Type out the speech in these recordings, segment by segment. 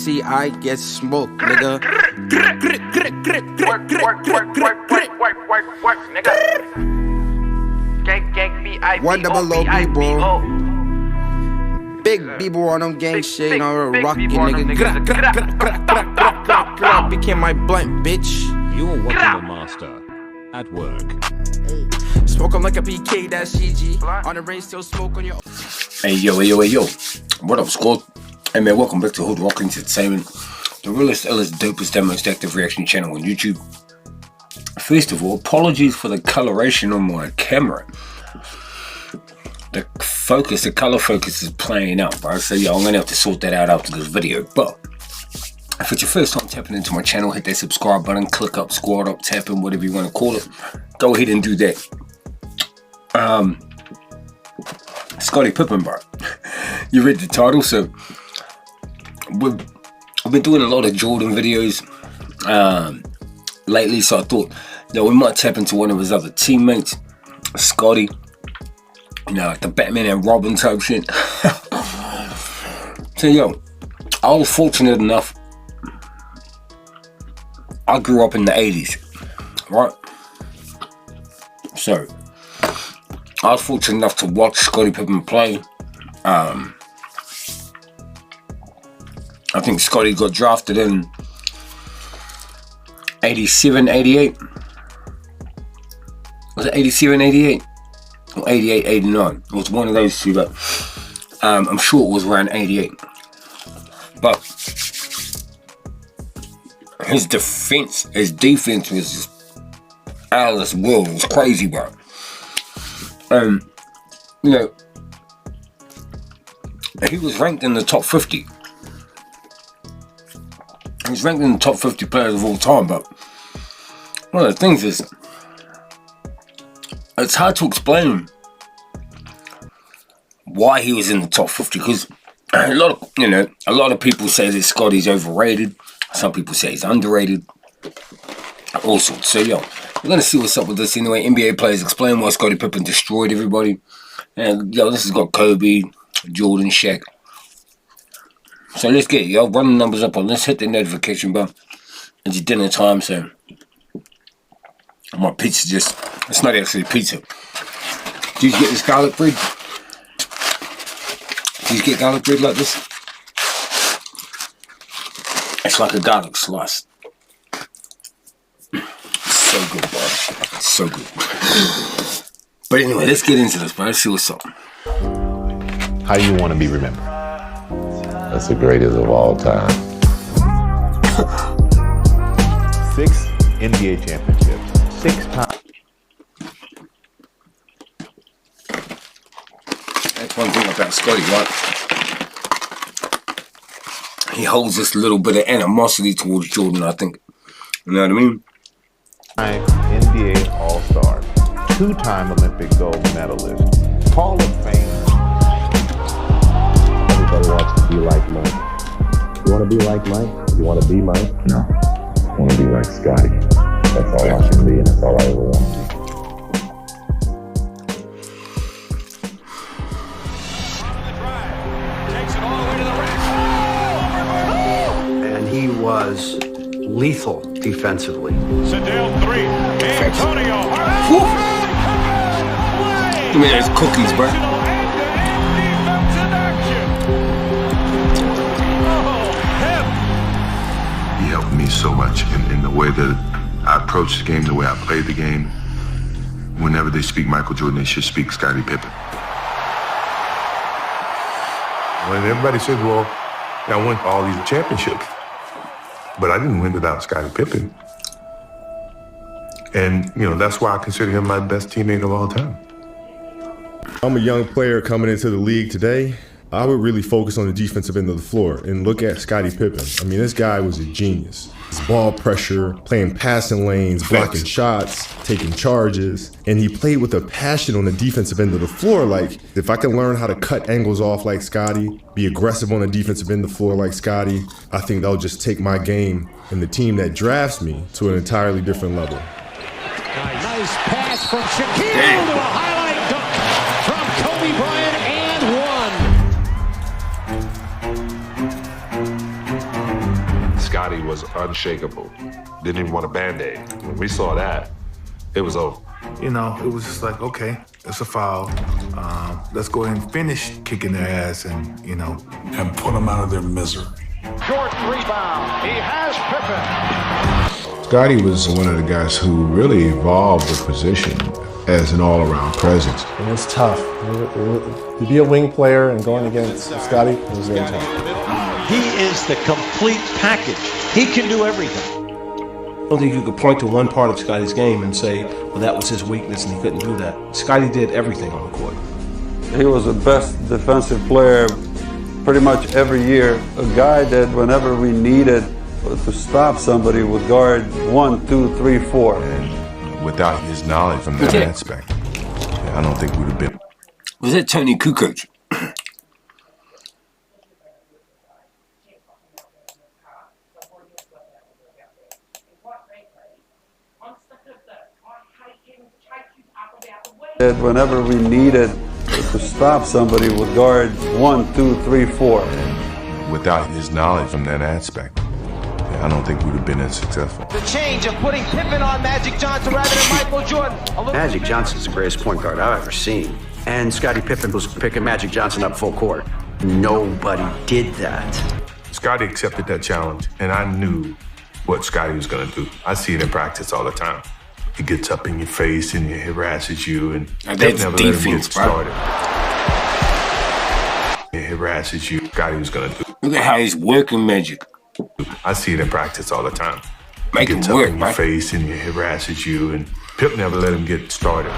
see, I get smoked, nigga. Work, nigga. Gang, B-I-B-O, One double O, B-I-B-O. Big B-boy on them gang shit, you know, big rockin' B-boy on them nigga. niggas. Became my blunt, bitch. You're watching the master at work. Smoke 'em like a PK, that's CG. On the range, still smoke on your. Hey yo. What up, squad? Hey man, welcome back to HOODROK Entertainment, the realest, illest, dopest, and most active reaction channel on YouTube. First of all, apologies for the coloration on my camera. The color focus is playing out, bro. So yeah, I'm gonna have to sort that out after this video. But if it's your first time tapping into my channel, hit that subscribe button, click up, squad up, tapping, whatever you want to call it. Go ahead and do that. Scottie Pippen, bro. You read the title, so I've been doing a lot of Jordan videos lately, so I thought that we might tap into one of his other teammates, Scottie. You know, like the Batman and Robin type shit. So yo, I was fortunate enough. I grew up in the 80s, right? So I was fortunate enough to watch Scottie Pippen play. I think Scottie got drafted in 87, 88. Was it 87, 88? Or 88, 89? It was one of those two, but I'm sure it was around 88. But his defense was just out of this world. It was crazy, bro. You know, he was ranked in the top 50. He was ranked in the top 50 players of all time, but one of the things is, it's hard to explain why he was in the top 50, because a lot of people say that Scottie's overrated. Some people say he's underrated. All sorts. So yo, we're gonna see what's up with this anyway. NBA players explain why Scottie Pippen destroyed everybody. And yo, this has got Kobe, Jordan, Shaq. So let's get it, yo. Run the numbers up on. Let's hit the notification button. It's dinner time, so my pizza it's not actually pizza. Did you get this garlic bread? Did you get garlic bread like this? It's like a garlic slice. So good, bro. So good. But anyway, let's get into this, bro. Let's see what's up. How do you want to be remembered? That's the greatest of all time. 6 NBA championships. 6 times. That's one thing about Scottie, right? He holds this little bit of animosity towards Jordan, I think. You know what I mean? NBA All-Star. 2-time Olympic gold medalist. Hall of Fame. Everybody wants to be like Mike. You want to be like Mike? You want to be Mike? No. I want to be like Scottie. That's all I can be, and that's all I ever want to be. And he was lethal defensively. Sedale 3. Antonio. Give me those cookies, bro. He helped me so much in the way that I approached the game, the way I played the game. Whenever they speak Michael Jordan, they should speak Scottie Pippen. When everybody says, well, I won all these championships, but I didn't win without Scottie Pippen. And, you know, that's why I consider him my best teammate of all time. I'm a young player coming into the league today. I would really focus on the defensive end of the floor and look at Scottie Pippen. I mean, this guy was a genius. His ball pressure, playing passing lanes, blocking shots, taking charges, and he played with a passion on the defensive end of the floor. Like, if I can learn how to cut angles off like Scottie, be aggressive on the defensive end of the floor like Scottie, I think that'll just take my game and the team that drafts me to an entirely different level. Nice pass from Shaquille to a highlight dunk from Kobe Bryant and one. Scottie was unshakable. Didn't even want a Band-Aid. When we saw that, it was over. You know, it was just like, okay, it's a foul. Let's go ahead and finish kicking their ass and, you know, and put them out of their misery. Short rebound. He has Pippen. Scottie was one of the guys who really evolved the position as an all-around presence. It was tough. To be a wing player and going against Scottie, it was very tough. He is the complete package. He can do everything. I don't think you could point to one part of Scottie's game and say, well, that was his weakness and he couldn't do that. Scottie did everything on the court. He was the best defensive player pretty much every year. A guy that whenever we needed to stop somebody would guard 1, 2, 3, 4. And without his knowledge from that aspect, I don't think we'd have been. Was it Tony Kukoc? That whenever we needed to stop somebody would guard 1, 2, 3, 4. And without his knowledge from that aspect, I don't think we'd have been as successful. The change of putting Pippen on Magic Johnson rather than Michael Jordan. Magic Johnson's the greatest point guard I've ever seen. And Scottie Pippen was picking Magic Johnson up full court. Nobody did that. Scottie accepted that challenge, and I knew what Scottie was going to do. I see it in practice all the time. He gets up in your face and he harasses you, and that's never defense, let him get started. He harasses you. Scottie was going to do. Look at how he's working Magic. I see it in practice all the time. Make he him gets work, up in your right? face and he harasses you, and Pip never let him get started.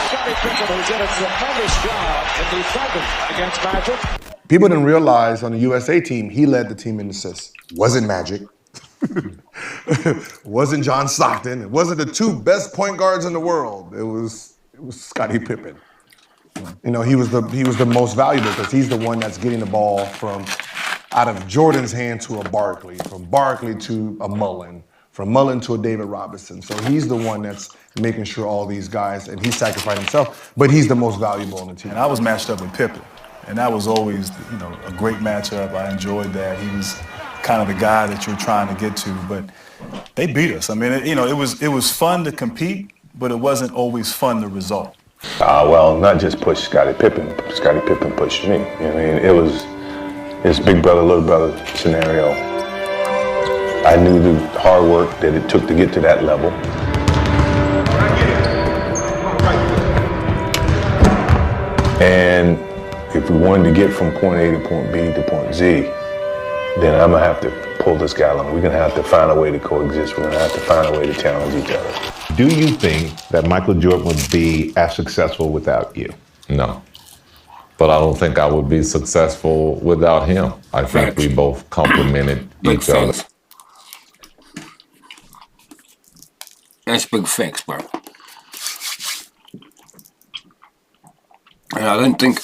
Scottie Pippen, who did a tremendous job in defending against Magic. People didn't realize on the USA team, he led the team in assists. Wasn't Magic. Wasn't John Stockton. It wasn't the two best point guards in the world. It was Scottie Pippen. You know, he was the most valuable because he's the one that's getting the ball from out of Jordan's hand to a Barkley, from Barkley to a Mullen, from Mullen to a David Robinson. So he's the one that's making sure all these guys, and he sacrificed himself, but he's the most valuable on the team. And I was matched up with Pippen, and that was always, you know, a great matchup. I enjoyed that. He was kind of the guy that you're trying to get to, but they beat us. I mean, it was fun to compete, but it wasn't always fun the result. Well, not just push Scottie Pippen. Scottie Pippen pushed me. I mean, it was his big brother, little brother scenario. I knew the hard work that it took to get to that level. And if we wanted to get from point A to point B to point Z, then I'm going to have to pull this guy along. We're going to have to find a way to coexist. We're going to have to find a way to challenge each other. Do you think that Michael Jordan would be as successful without you? No. But I don't think I would be successful without him. I think we both complemented each other. That's big facts, bro. And I don't think,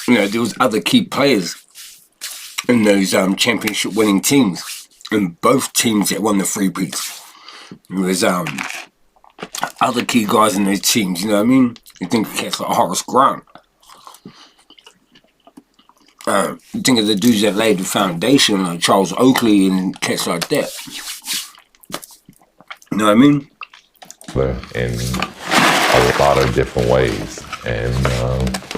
you know, there was other key players in those championship winning teams, and both teams that won the three-peats. There was other key guys in those teams, you know what I mean? You think of cats like Horace Grant. You think of the dudes that laid the foundation, like Charles Oakley and cats like that. You know what I mean? In a lot of different ways. And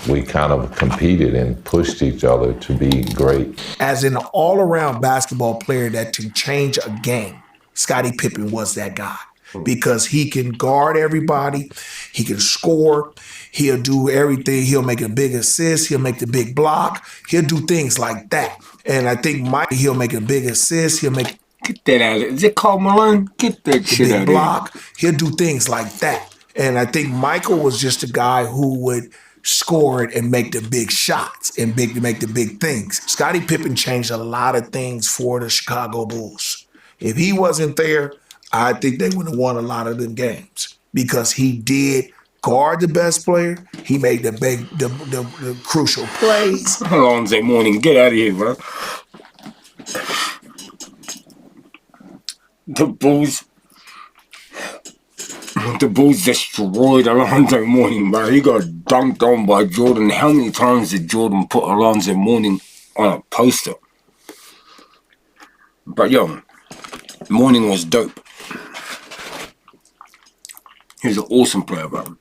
we kind of competed and pushed each other to be great. As an all-around basketball player that can change a game, Scottie Pippen was that guy. Because he can guard everybody, he can score, he'll do everything, he'll make a big assist, he'll make the big block, he'll do things like that. And I think he'll make a big assist, he'll make... Get that out of it. Is it Karl Malone? Get that shit out of it. Big block, he'll do things like that. And I think Michael was just a guy who would score it and make the big shots and make the big things. Scottie Pippen changed a lot of things for the Chicago Bulls. If he wasn't there, I think they would have won a lot of them games because he did guard the best player. He made the crucial plays. Alonzo Mourning, get out of here, bro. The Bulls destroyed Alonzo Mourning, bro. He got dunked on by Jordan. How many times did Jordan put Alonzo Mourning on a poster? But yo, Morning was dope. He was an awesome player, bro.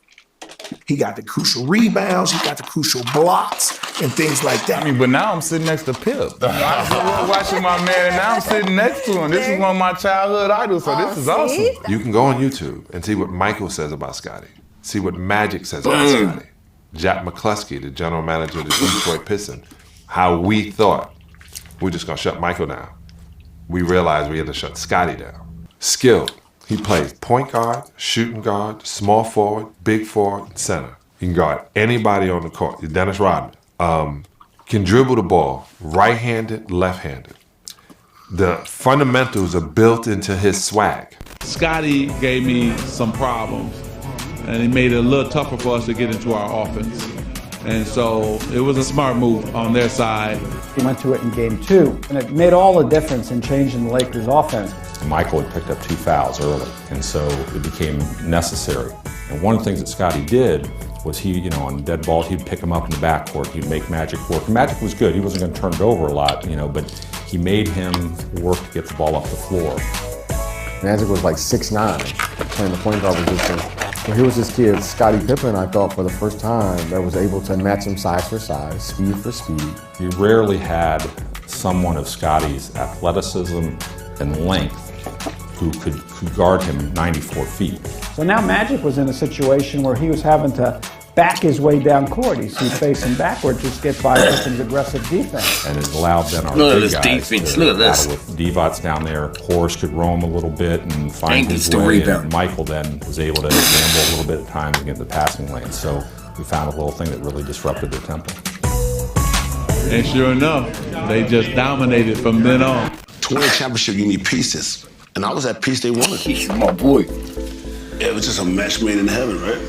He got the crucial rebounds. He got the crucial blocks and things like that. I mean, but now I'm sitting next to Pip. I was watching my man, and now I'm sitting next to him. This is one of my childhood idols, so this is awesome. You can go on YouTube and see what Michael says about Scottie. See what Magic says about Scottie. Jack McCluskey, the general manager of the Detroit Pistons, how we thought we're just going to shut Michael down. We realized we had to shut Scottie down. Skill. He plays point guard, shooting guard, small forward, big forward, and center. He can guard anybody on the court. Dennis Rodman. Can dribble the ball, right-handed, left-handed. The fundamentals are built into his swag. Scottie gave me some problems, and it made it a little tougher for us to get into our offense. And so it was a smart move on their side. He went to it in game 2, and it made all the difference in changing the Lakers' offense. Michael had picked up 2 fouls early, and so it became necessary. And one of the things that Scottie did was he, on dead balls, he'd pick him up in the backcourt, he'd make Magic work. Magic was good, he wasn't going to turn it over a lot, but he made him work to get the ball off the floor. Magic was like 6'9", playing the point guard position. Well, here was this kid, Scottie Pippen, I thought for the first time, that was able to match him size for size, speed for speed. You rarely had someone of Scottie's athleticism and length who could guard him 94 feet. So now Magic was in a situation where he was having to back his way down court. He's facing backward, just get by Pippen's aggressive defense. And it allowed then our big guys to battle with Divac down there. Horace could roam a little bit and find his way, and Michael then was able to gamble a little bit at times and get the passing lane. So we found a little thing that really disrupted their tempo. And sure enough, they just dominated from then on. To win a championship, you need pieces. And I was that piece they wanted. He's my boy. It was just a match made in heaven, right?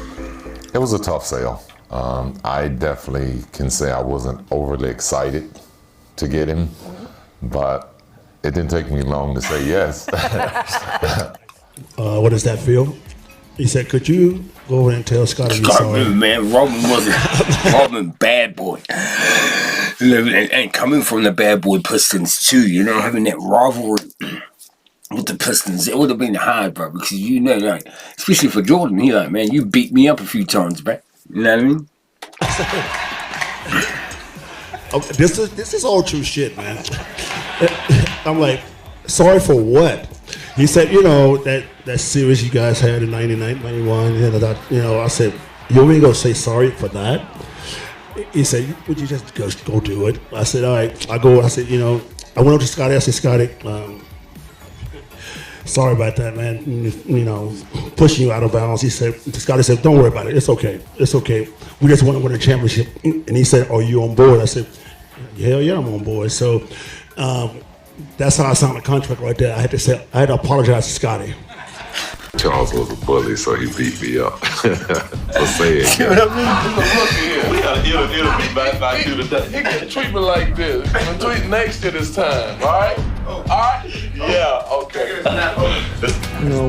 It was a tough sale. I definitely can say I wasn't overly excited to get him, but it didn't take me long to say yes. What does that feel? He said, could you go over and tell Scottie you're sorry? Man, Robin bad boy. And coming from the bad boy Pistons too, having that rivalry with the Pistons, it would have been hard, bro, because like, especially for Jordan, he like, man, you beat me up a few times, bro. You know what I mean? Okay, this is all true shit, man. I'm like, sorry for what? He said, that series you guys had in 99, 91, I said, you ain't gonna say sorry for that? He said, would you just go do it? I said, all right, I said, I went up to Scottie, I said, Scottie, sorry about that, man. Pushing you out of bounds. Scottie said, don't worry about it. It's okay. It's okay. We just want to win a championship. And he said, are you on board? I said, hell yeah, I'm on board. So that's how I signed the contract right there. I had to apologize to Scottie. Charles was a bully, so he beat me up. So say it. You know what I mean? Look here. We got it'll be back like you today. He can treat me like this. Tweet next to this time, all right? All right? Yeah, okay.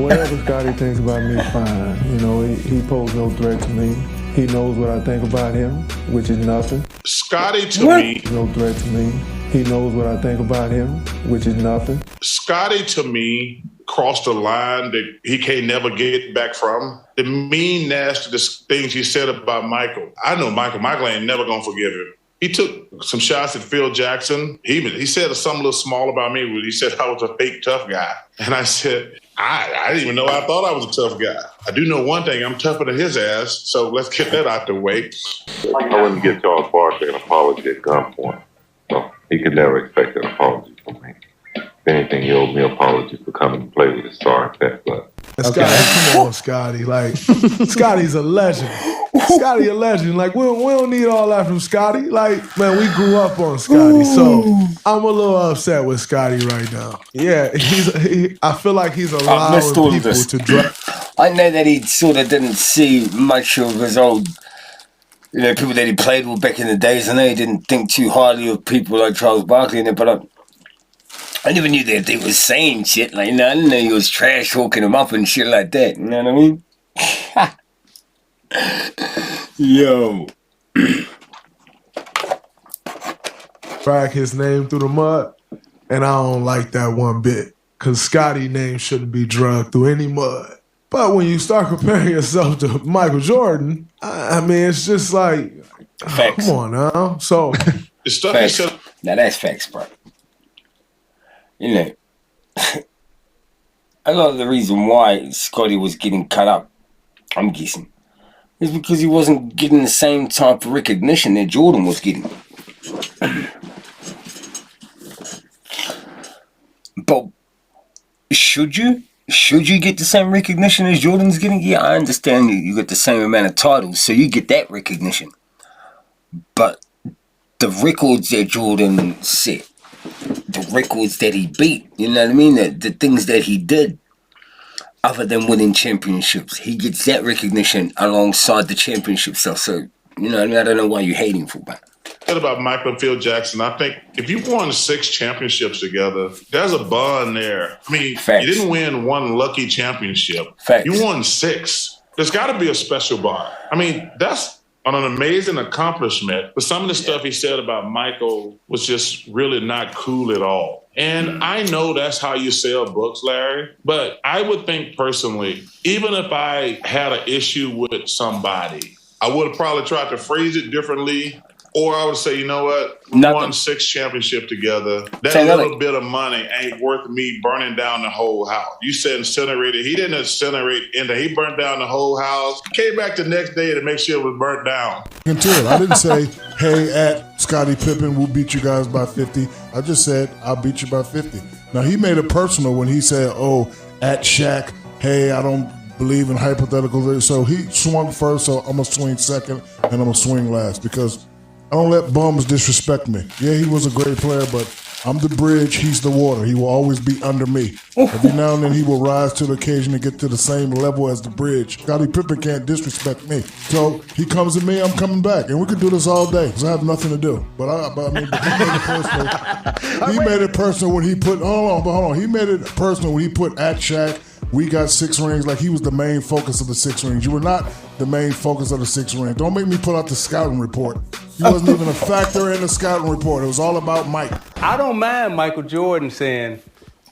Whatever Scottie thinks about me, fine. He posed no threat to me. He knows what I think about him, which is nothing. Scottie to me. No threat to me. He knows what I think about him, which is nothing. Scottie to me crossed a line that he can't never get back from. The mean, nasty things he said about Michael. I know Michael. Michael ain't never gonna forgive him. He took some shots at Phil Jackson. He said something a little small about me. He said I was a fake tough guy. And I said, I didn't even know I thought I was a tough guy. I do know one thing, I'm tougher than his ass, so let's get that out the way. I wouldn't give Charles Barkley an apology at gunpoint. So he could never expect an apology from me. If anything, he owed me an apology for coming to play with his sorry pet butt. Scottie, come on, Scottie. Like, Scottie's a legend. Scottie a legend. Like, we don't need all that from Scottie. Like, man, we grew up on Scottie, so I'm a little upset with Scottie right now. Yeah, I feel like he's allowing people to draft. I know that he sort of didn't see much of his old, people that he played with back in the days. I know he didn't think too highly of people like Charles Barkley, but I never knew that they was saying shit like, I didn't know he was trash talking him up and shit like that. You know what I mean? Yo. Drag his name through the mud. And I don't like that one bit because Scottie's name shouldn't be dragged through any mud. But when you start comparing yourself to Michael Jordan, I mean, it's just like, Facts. Come on now. So, The stuff Facts. he said. Now that's facts, bro. You know, a lot of the reason why Scottie was getting cut up, I'm guessing, is because he wasn't getting the same type of recognition that Jordan was getting. But should you? Should you get the same recognition as Jordan's getting? Yeah, I understand you get the same amount of titles, so you get that recognition. But the records that Jordan set, the records that he beat, you know what I mean? The things that he did, other than winning championships, he gets that recognition alongside the championship stuff. So, you know what I mean? I don't know why you're hating for that. About Michael and Phil Jackson, I think if you won 6 championships together, there's a bond there. I mean, Facts. You didn't win one lucky championship. Facts. You won 6. There's got to be a special bond. I mean, that's an amazing accomplishment. But some of the stuff he said about Michael was just really not cool at all. And I know that's how you sell books, Larry. But I would think personally, even if I had an issue with somebody, I would have probably tried to phrase it differently. Or I would say, you know what? We won 6 championships together. That little bit of money ain't worth me burning down the whole house. You said incinerated. He didn't incinerate he burned down the whole house. Came back the next day to make sure it was burnt down. Until I didn't say, hey, at Scottie Pippen, we'll beat you guys by 50. I just said, I'll beat you by 50. Now, he made it personal when he said, oh, at Shaq, hey, I don't believe in hypotheticals. So he swung first, so I'm going to swing second, and I'm going to swing last because I don't let bums disrespect me. Yeah, he was a great player, but I'm the bridge, he's the water. He will always be under me. Every now and then he will rise to the occasion and get to the same level as the bridge. Scottie Pippen can't disrespect me. So he comes to me, I'm coming back. And we could do this all day because I have nothing to do. But he made it personal. He made it personal when he put, hold on. He made it personal when he put at Shaq, we got 6 rings, like he was the main focus of the 6 rings. You were not the main focus of the 6 rings. Don't make me pull out the scouting report. He wasn't even a factor in the scouting report. It was all about Mike. I don't mind Michael Jordan saying,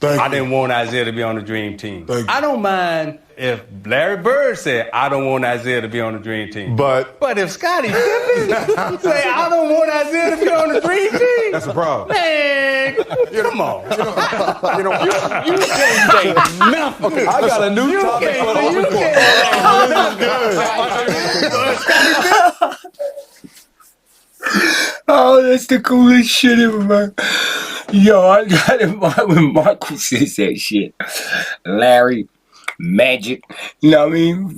I didn't want Isaiah to be on the dream team. I don't mind if Larry Bird said, I don't want Isaiah to be on the dream team. But if Scottie Pippen say, I don't want Isaiah to be on the dream team. That's a problem. Man, come on. You can't say nothing. Okay, I got a new topic for the report. Oh, that's the coolest shit ever, man. Yo, I got in mind when Michael says that shit. Larry, Magic, you know what I mean?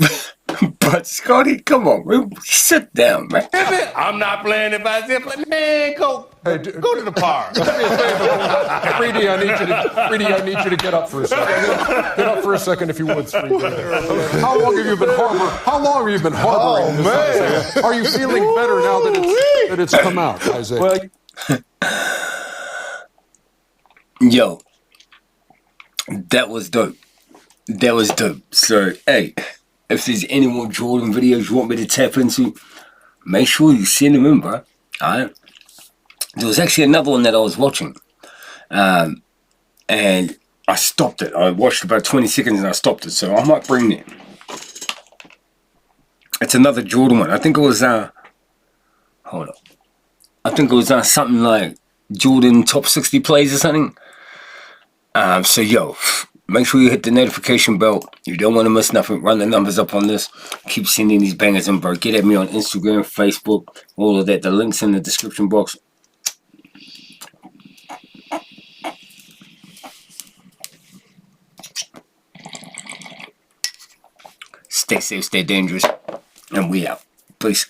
But Scottie, come on, man. Sit down, man. I'm not playing if Isaiah play. Man, go to the park. Freedy, I need you to get up for a second. Get up for a second if you would, Freedy. How long have you been harboring this, Isaiah? Are you feeling better now that it's come out, Isaiah? Well, yo, that was dope. That was dope. So, hey, if there's any more Jordan videos you want me to tap into, make sure you send them in, bro. Alright? There was actually another one that I was watching. And I stopped it. I watched about 20 seconds and I stopped it. So I might bring it. It's another Jordan one. I think it was, hold up. I think it was something like Jordan top 60 plays or something. So, yo, make sure you hit the notification bell. You don't want to miss nothing. Run the numbers up on this. Keep sending these bangers in, bro. Get at me on Instagram, Facebook, all of that. The link's in the description box. Stay safe, stay dangerous. And we out. Peace.